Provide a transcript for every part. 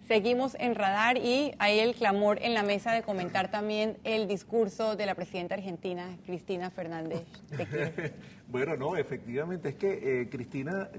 Seguimos en Radar y hay el clamor en la mesa de comentar también el discurso de la presidenta argentina, Cristina Fernández de Kirchner. Bueno, no, efectivamente, es que Cristina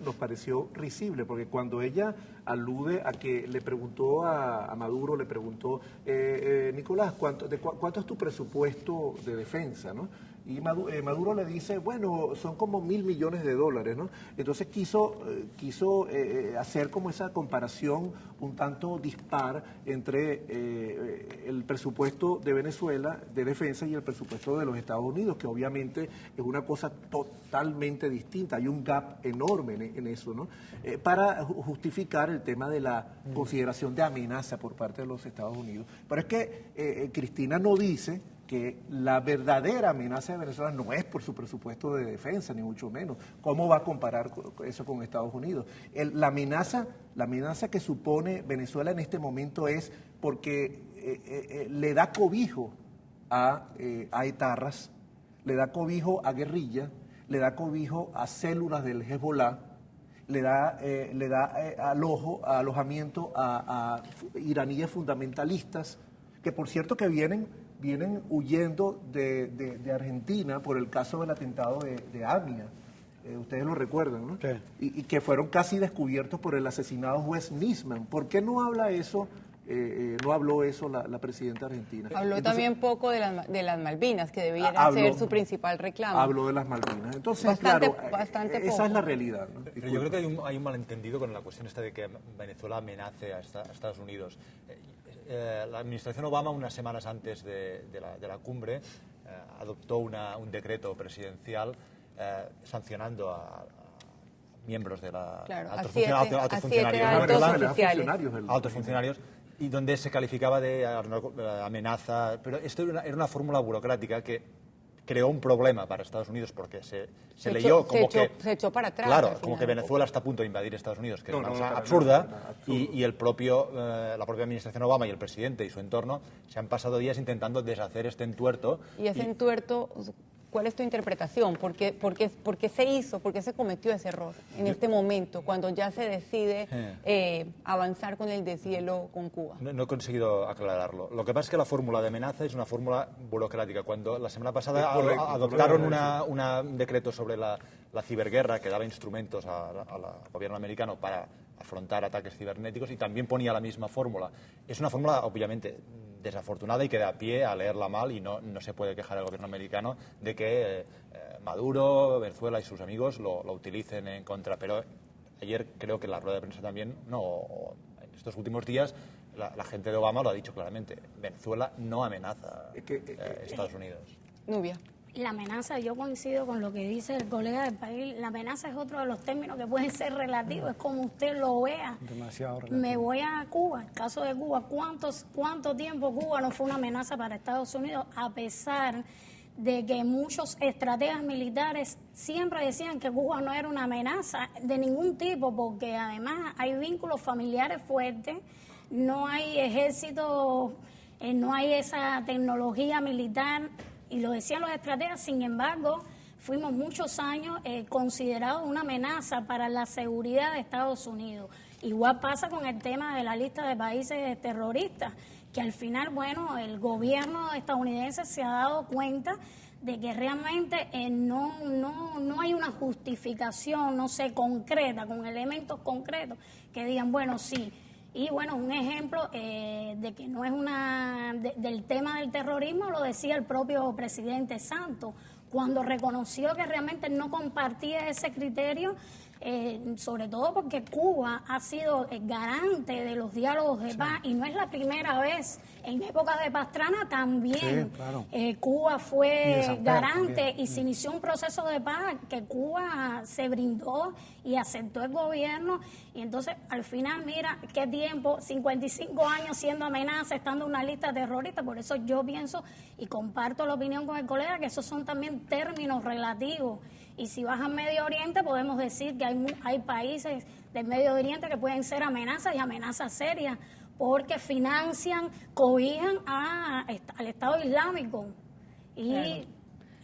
nos pareció risible, porque cuando ella alude a que le preguntó a Maduro, le preguntó, Nicolás, ¿cuánto es tu presupuesto de defensa, no? Y Maduro le dice, bueno, son como $1.000 millones, ¿no? Entonces quiso hacer como esa comparación un tanto dispar entre el presupuesto de Venezuela de defensa y el presupuesto de los Estados Unidos, que obviamente es una cosa totalmente distinta. Hay un gap enorme en eso, ¿no? Para justificar el tema de la consideración de amenaza por parte de los Estados Unidos. Pero es que Cristina no dice que la verdadera amenaza de Venezuela no es por su presupuesto de defensa, ni mucho menos. ¿Cómo va a comparar eso con Estados Unidos? La amenaza que supone Venezuela en este momento es porque le da cobijo a etarras, le da cobijo a guerrilla, le da cobijo a células del Hezbollah, le da alojamiento a iraníes fundamentalistas, que por cierto que vienen huyendo de Argentina por el caso del atentado de AMIA. Ustedes lo recuerdan, ¿no? Sí. Y que fueron casi descubiertos por el asesinado juez Nisman. ¿Por qué no habla eso? No habló eso la presidenta argentina. Habló también poco de las Malvinas, que debiera ser su principal reclamo. Habló de las Malvinas. Entonces, bastante esa poco. Es la realidad, ¿no? Pero yo creo que hay un malentendido con la cuestión esta de que Venezuela amenace a Estados Unidos. La administración Obama, unas semanas antes de la cumbre, adoptó un decreto presidencial sancionando a miembros de la altos funcionarios, y donde se calificaba de amenaza. Pero esto era una fórmula burocrática que creó un problema para Estados Unidos, porque se leyó como que... Se echó para atrás. Claro, como que Venezuela está a punto de invadir Estados Unidos, que es una cosa absurda, y la propia administración Obama y el presidente y su entorno se han pasado días intentando deshacer este entuerto. Y ese entuerto, ¿cuál es tu interpretación? ¿Por qué se hizo? ¿Por qué se cometió ese error en este momento, cuando ya se decide avanzar con el deshielo con Cuba? No he conseguido aclararlo. Lo que pasa es que la fórmula de amenaza es una fórmula burocrática. Cuando la semana pasada adoptaron un decreto sobre la ciberguerra, que daba instrumentos al gobierno americano para afrontar ataques cibernéticos, y también ponía la misma fórmula. Es una fórmula, obviamente, desafortunada y que da pie a leerla mal, y no se puede quejar el gobierno americano de que Maduro, Venezuela y sus amigos lo utilicen en contra. Pero ayer creo que en la rueda de prensa también, en estos últimos días, la gente de Obama lo ha dicho claramente: Venezuela no amenaza a Estados Unidos. Nubia. La amenaza, yo coincido con lo que dice el colega del país, la amenaza es otro de los términos que pueden ser relativos, es como usted lo vea. Demasiado relativo. Me voy a Cuba, el caso de Cuba, ¿cuánto tiempo Cuba no fue una amenaza para Estados Unidos? A pesar de que muchos estrategas militares siempre decían que Cuba no era una amenaza de ningún tipo, porque además hay vínculos familiares fuertes, no hay ejército, no hay esa tecnología militar, y lo decían los estrategas. Sin embargo, fuimos muchos años considerados una amenaza para la seguridad de Estados Unidos. Igual pasa con el tema de la lista de países terroristas, que al final, bueno, el gobierno estadounidense se ha dado cuenta de que realmente no hay una justificación, no se concreta, con elementos concretos que digan, bueno, sí. Y bueno, un ejemplo de que no es del tema del terrorismo lo decía el propio presidente Santos, cuando reconoció que realmente no compartía ese criterio, sobre todo porque Cuba ha sido garante de los diálogos de paz, y no es la primera vez. En épocas de Pastrana también Cuba fue garante y se inició un proceso de paz que Cuba se brindó y aceptó el gobierno. Y entonces al final, mira qué tiempo, 55 años siendo amenaza, estando en una lista terrorista. Por eso yo pienso y comparto la opinión con el colega que esos son también términos relativos. Y si vas al Medio Oriente, podemos decir que hay países del Medio Oriente que pueden ser amenazas, y amenazas serias, porque financian, cobijan al Estado Islámico. Y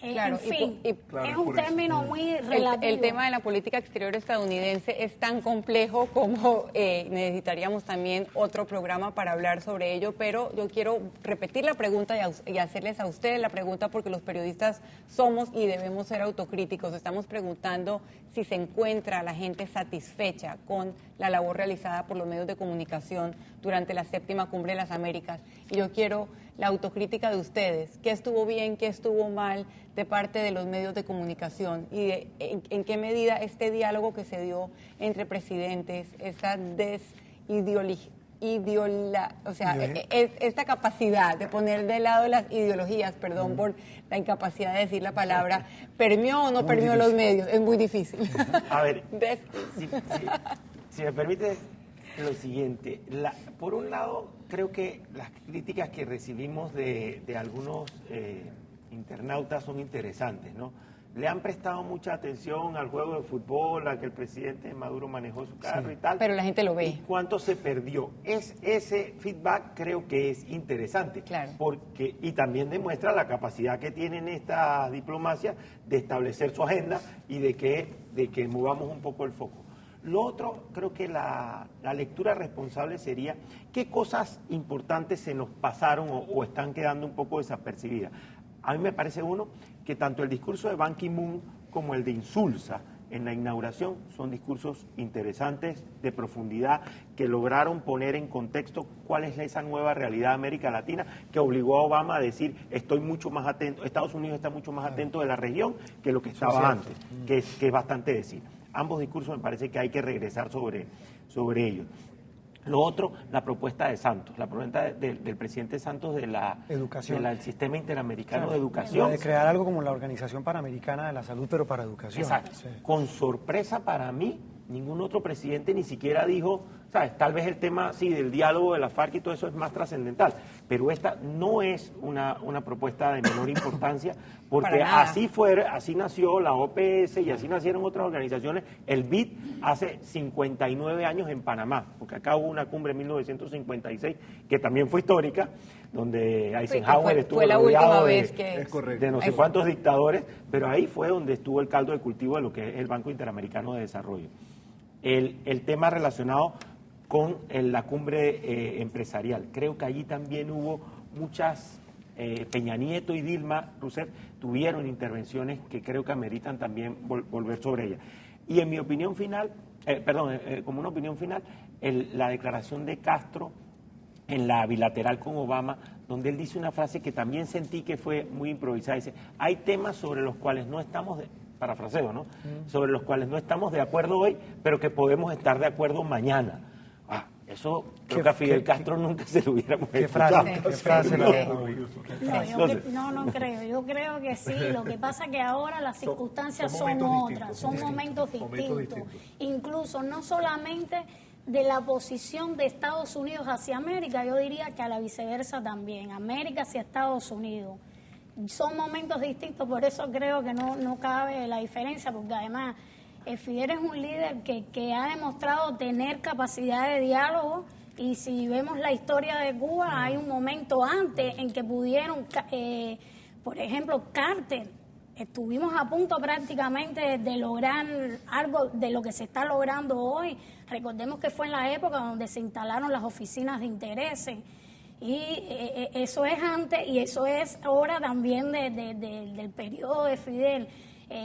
Claro, en fin, claro, es un término muy relativo. El tema de la política exterior estadounidense es tan complejo como necesitaríamos también otro programa para hablar sobre ello, pero yo quiero repetir la pregunta y hacerles a ustedes la pregunta porque los periodistas somos y debemos ser autocríticos. Estamos preguntando si se encuentra la gente satisfecha con la labor realizada por los medios de comunicación durante la 7ª Cumbre de las Américas. Y yo quiero la autocrítica de ustedes. ¿Qué estuvo bien, qué estuvo mal de parte de los medios de comunicación? Y en qué medida este diálogo que se dio entre presidentes, esta esta capacidad de poner de lado las ideologías, perdón por la incapacidad de decir la palabra, ¿permeó o no permeó los medios? Es muy difícil. A ver, si me permite lo siguiente. Por un lado, creo que las críticas que recibimos de algunos internautas son interesantes, ¿no? Le han prestado mucha atención al juego de fútbol, a que el presidente Maduro manejó su carro y tal. Pero la gente lo ve. ¿Y cuánto se perdió? Ese feedback creo que es interesante. Claro. Y también demuestra la capacidad que tienen estas diplomacias de establecer su agenda y de que movamos un poco el foco. Lo otro, creo que la lectura responsable sería qué cosas importantes se nos pasaron o están quedando un poco desapercibidas. A mí me parece que tanto el discurso de Ban Ki-moon como el de Insulza en la inauguración son discursos interesantes, de profundidad, que lograron poner en contexto cuál es esa nueva realidad de América Latina, que obligó a Obama a decir, estoy mucho más atento, Estados Unidos está mucho más atento de la región que lo que estaba antes, que es bastante decir. Ambos discursos me parece que hay que regresar sobre ellos. Lo otro, la propuesta de Santos, la propuesta del presidente Santos de la educación, del Sistema Interamericano de Educación. De crear algo como la Organización Panamericana de la Salud, pero para educación. Exacto. Sí. Con sorpresa para mí, ningún otro presidente ni siquiera dijo, ¿sabes? Tal vez el tema, sí, del diálogo de la FARC y todo eso es más trascendental, pero esta no es una propuesta de menor importancia, porque así nació la OPS y así nacieron otras organizaciones, el BID hace 59 años en Panamá, porque acá hubo una cumbre en 1956, que también fue histórica, donde Eisenhower estuvo rodeado de no sé cuántos dictadores, pero ahí fue donde estuvo el caldo de cultivo de lo que es el Banco Interamericano de Desarrollo. El tema relacionado con la cumbre empresarial. Creo que allí también hubo muchas, Peña Nieto y Dilma Rousseff tuvieron intervenciones que creo que ameritan también volver sobre ellas. Y en mi opinión final, como una opinión final, la declaración de Castro en la bilateral con Obama, donde él dice una frase que también sentí que fue muy improvisada. Dice, hay temas sobre los cuales no estamos parafraseo, ¿no? Sobre los cuales no estamos de acuerdo hoy, pero que podemos estar de acuerdo mañana. Eso creo que a Fidel Castro nunca se lo hubiéramos escuchado. ¿Qué frase? No creo. Yo creo que sí. Lo que pasa es que ahora las circunstancias son otras, son momentos distintos. Incluso no solamente de la posición de Estados Unidos hacia América, yo diría que a la viceversa también, América hacia Estados Unidos. Son momentos distintos, por eso creo que no cabe la diferencia, porque además Fidel es un líder que ha demostrado tener capacidad de diálogo, y si vemos la historia de Cuba, hay un momento antes en que pudieron, por ejemplo, Carter, estuvimos a punto prácticamente de lograr algo de lo que se está logrando hoy. Recordemos que fue en la época donde se instalaron las oficinas de intereses. Y eso es antes y eso es ahora también del periodo de Fidel.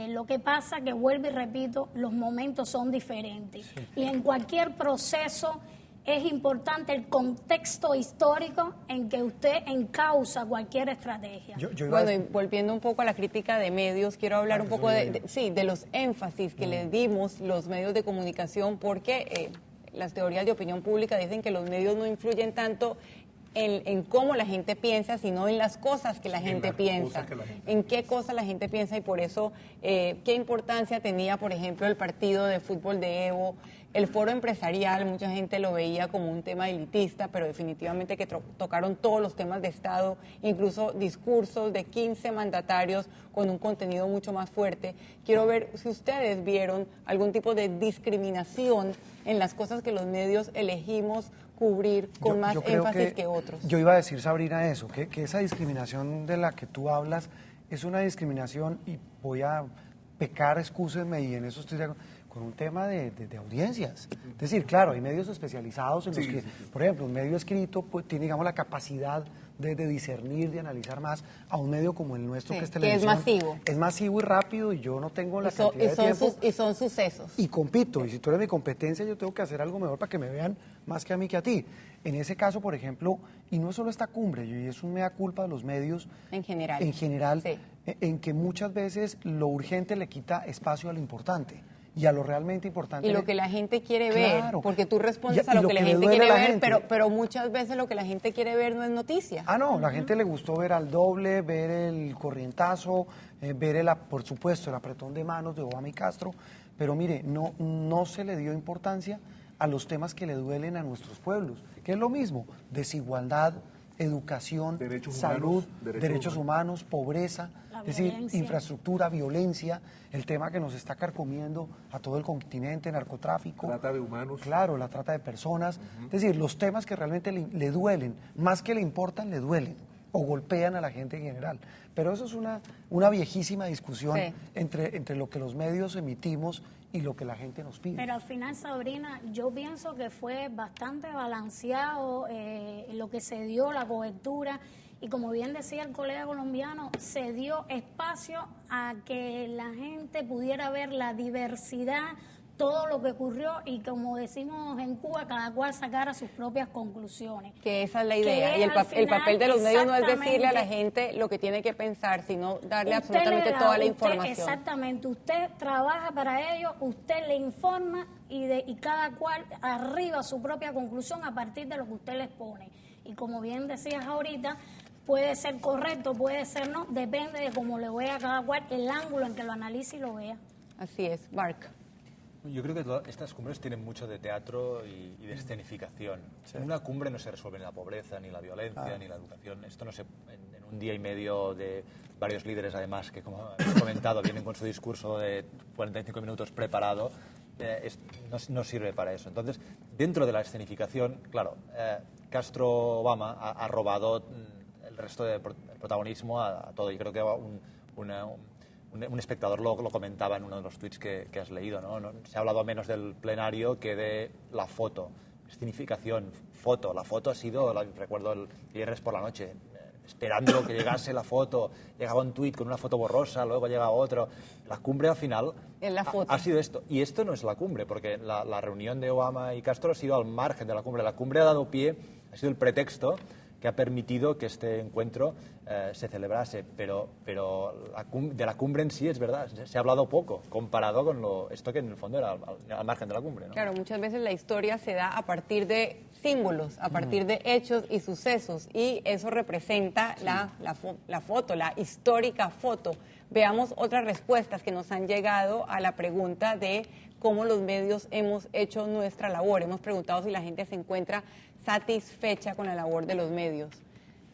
Lo que pasa que, vuelvo y repito, los momentos son diferentes. Sí. Y en cualquier proceso es importante el contexto histórico en que usted encausa cualquier estrategia. Bueno, y volviendo un poco a la crítica de medios, quiero hablar un poco de los énfasis que le dimos los medios de comunicación, porque las teorías de opinión pública dicen que los medios no influyen tanto en cómo la gente piensa, sino en las cosas que la gente piensa, en qué cosas la gente piensa, y por eso qué importancia tenía, por ejemplo, el partido de fútbol de Evo, el foro empresarial. Mucha gente lo veía como un tema elitista, pero definitivamente que tocaron todos los temas de Estado, incluso discursos de 15 mandatarios con un contenido mucho más fuerte. Quiero ver si ustedes vieron algún tipo de discriminación en las cosas que los medios elegimos cubrir con más énfasis que otros. Yo iba a decir, Sabrina, eso, que esa discriminación de la que tú hablas es una discriminación, y voy a pecar, excúsenme, y en eso estoy de acuerdo, con un tema de audiencias. Es decir, claro, hay medios especializados en los que, por ejemplo, un medio escrito pues, tiene, digamos, la capacidad de discernir, de analizar más, a un medio como el nuestro, que es televisión. Que es masivo. Es masivo y rápido, y yo no tengo la cantidad de tiempo. Y son sucesos. Y compito, y si tú eres mi competencia, yo tengo que hacer algo mejor para que me vean más que a mí que a ti. En ese caso, por ejemplo, y no es solo esta cumbre, y es un mea culpa de los medios En general. sí. En que muchas veces lo urgente le quita espacio a lo importante. Y a lo realmente importante. Y lo que la gente quiere Claro. ver, porque tú respondes Y a lo que la gente quiere ver, gente. pero muchas veces lo que la gente quiere ver no es noticia. Ah, no, la gente le gustó ver al doble, ver el corrientazo, ver por supuesto, el apretón de manos de Obama y Castro, pero mire, no se le dio importancia a los temas que le duelen a nuestros pueblos, que es lo mismo, desigualdad, educación, Derechos salud, humanos, derechos humanos, pobreza, La es decir, violencia. infraestructura, violencia, el tema que nos está carcomiendo a todo el continente, narcotráfico. Trata de humanos. Claro, la trata de personas. Es decir, los temas que realmente le duelen, más que le importan, le duelen o golpean a la gente en general. Pero eso es una viejísima discusión Sí. entre lo que los medios emitimos y lo que la gente nos pide. Pero al final, Sabrina, yo pienso que fue bastante balanceado lo que se dio, la cobertura, y como bien decía el colega colombiano, se dio espacio a que la gente pudiera ver la diversidad, todo lo que ocurrió, y como decimos en Cuba, cada cual sacara sus propias conclusiones. Que esa es la Que idea. Y el al final, papel de los medios no es decirle a la exactamente, gente lo que tiene que pensar, sino darle usted absolutamente le da, toda la usted, información. exactamente, usted trabaja para ello, usted le informa y cada cual arriba su propia conclusión a partir de lo que usted les pone. Y como bien decías ahorita, puede ser correcto, puede ser no, depende de cómo le vea a cada cual, el ángulo en que lo analice y lo vea. Así es, Marc. Yo creo que estas cumbres tienen mucho de teatro y de escenificación. En una cumbre no se resuelve ni la pobreza, ni la violencia, ni la educación. Esto no se, en un día y medio de varios líderes, además, que como he comentado, vienen con su discurso de 45 minutos preparado, no sirve para eso. Entonces, dentro de la escenificación, claro, Castro-Obama ha robado el resto del protagonismo a todo. Y creo que un espectador lo comentaba en uno de los tweets que has leído, ¿no? Se ha hablado menos del plenario que de la foto. Escenificación, foto. La foto ha sido, recuerdo el viernes por la noche, esperando que llegase la foto. Llegaba un tuit con una foto borrosa, luego llega otro. La cumbre al final ha sido esto. Y esto no es la cumbre, porque la reunión de Obama y Castro ha sido al margen de la cumbre. La cumbre ha dado pie, ha sido el pretexto que ha permitido que este encuentro se celebrase, pero de la cumbre en sí es verdad, se ha hablado poco comparado con esto que en el fondo era al margen de la cumbre, ¿no? Claro, muchas veces la historia se da a partir de símbolos, a partir de hechos y sucesos, y eso representa la foto, la histórica foto. Veamos otras respuestas que nos han llegado a la pregunta de cómo los medios hemos hecho nuestra labor. Hemos preguntado si la gente se encuentra satisfecha con la labor de los medios,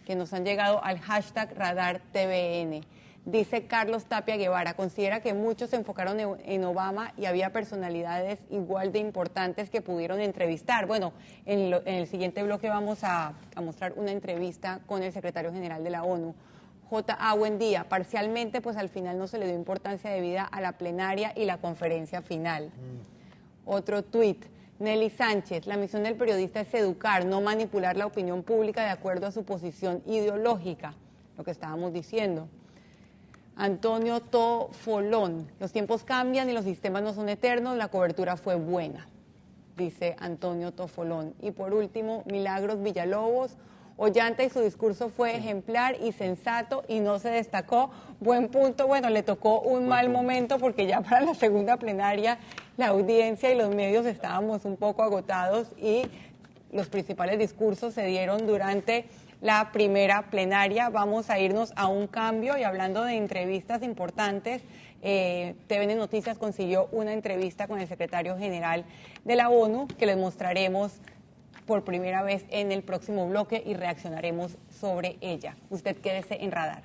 que nos han llegado al hashtag RadarTVN. Dice Carlos Tapia Guevara, considera que muchos se enfocaron en Obama y había personalidades igual de importantes que pudieron entrevistar. Bueno, en el siguiente bloque vamos a mostrar una entrevista con el secretario general de la ONU. J.A. buen día. Parcialmente, pues al final no se le dio importancia debida a la plenaria y la conferencia final. Otro tuit. Nelly Sánchez, la misión del periodista es educar, no manipular la opinión pública de acuerdo a su posición ideológica, lo que estábamos diciendo. Antonio Tofolón, los tiempos cambian y los sistemas no son eternos, la cobertura fue buena, dice Antonio Tofolón. Y por último, Milagros Villalobos, Ollanta y su discurso fue ejemplar y sensato y no se destacó. Buen punto. Bueno, le tocó un mal momento porque ya para la segunda plenaria la audiencia y los medios estábamos un poco agotados y los principales discursos se dieron durante la primera plenaria. Vamos a irnos a un cambio y hablando de entrevistas importantes, TVN Noticias consiguió una entrevista con el secretario general de la ONU que les mostraremos por primera vez en el próximo bloque y reaccionaremos sobre ella. Usted quédese en Radar.